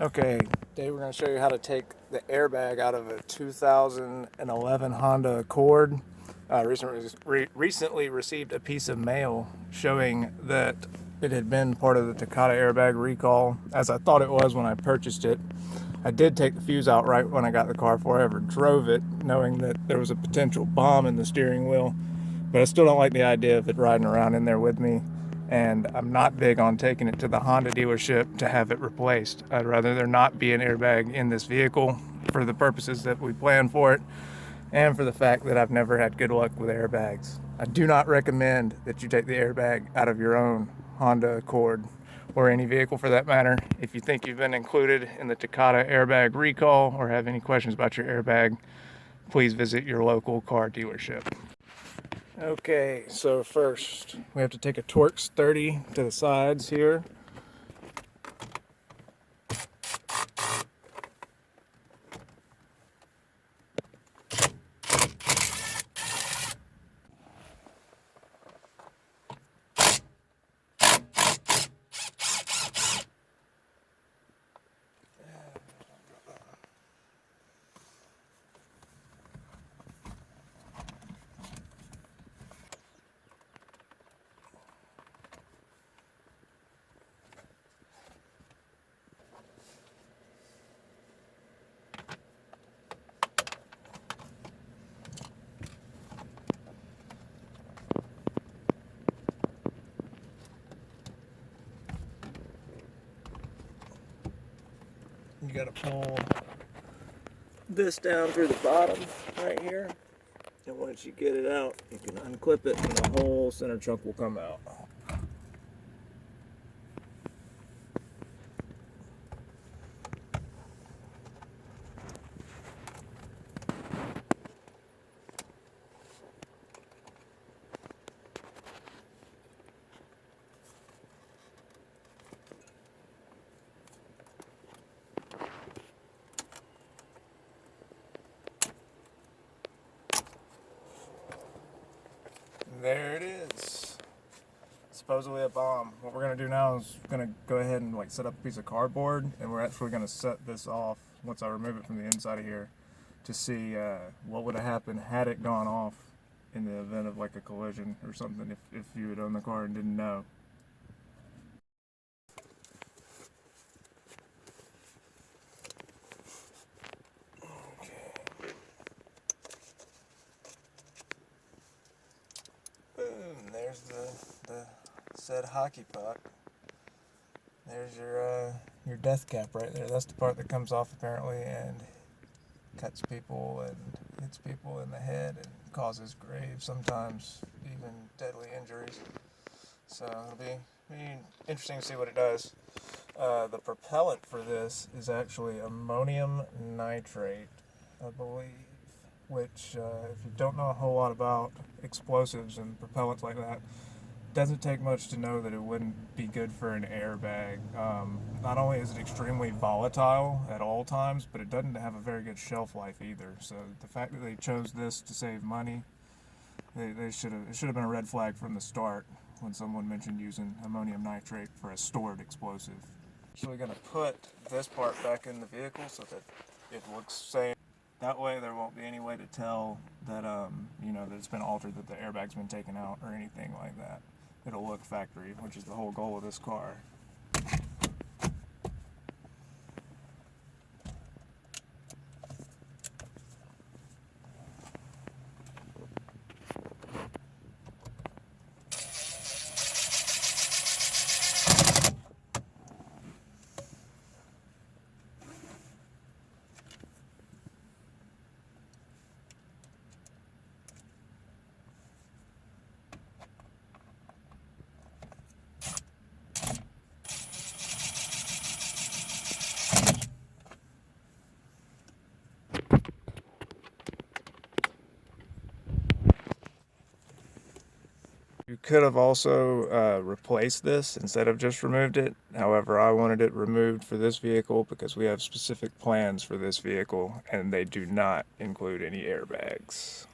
Okay, today we're going to show you how to take the airbag out of a 2011 Honda Accord. Recently received a piece of mail showing that it had been part of the Takata airbag recall, as I thought it was when I purchased it. I did take the fuse out right when I got the car before I ever drove it, knowing that there was a potential bomb in the steering wheel, but I still don't like the idea of it riding around in there with me. And I'm not big on taking it to the Honda dealership to have it replaced. I'd rather there not be an airbag in this vehicle for the purposes that we plan for it, and for the fact that I've never had good luck with airbags. I do not recommend that you take the airbag out of your own Honda Accord, or any vehicle for that matter. If you think you've been included in the Takata airbag recall or have any questions about your airbag, please visit your local car dealership. Okay, so first we have to take a Torx 30 to the sides here. You gotta pull this down through the bottom right here, and once you get it out, you can unclip it and the whole center chunk will come out. There it is. Supposedly a bomb. What we're gonna do now is we're gonna go ahead and set up a piece of cardboard, and we're actually gonna set this off once I remove it from the inside of here to see what would have happened had it gone off in the event of a collision or something, if you had owned the car and didn't know. Boom, there's the said hockey puck. There's your death cap right there. That's the part that comes off apparently and cuts people and hits people in the head and causes grave, sometimes even deadly injuries. So it'll be interesting to see what it does. The propellant for this is actually ammonium nitrate, I believe, which if you don't know a whole lot about explosives and propellants like that, doesn't take much to know that it wouldn't be good for an airbag. Not only is it extremely volatile at all times, but it doesn't have a very good shelf life either. So the fact that they chose this to save money, it should have been a red flag from the start when someone mentioned using ammonium nitrate for a stored explosive. So we're going to put this part back in the vehicle so that it looks safe. That way there won't be any way to tell that that it's been altered, that the airbag's been taken out or anything like that. It'll look factory, which is the whole goal of this car. You could have also replaced this instead of just removed it. However, I wanted it removed for this vehicle because we have specific plans for this vehicle and they do not include any airbags.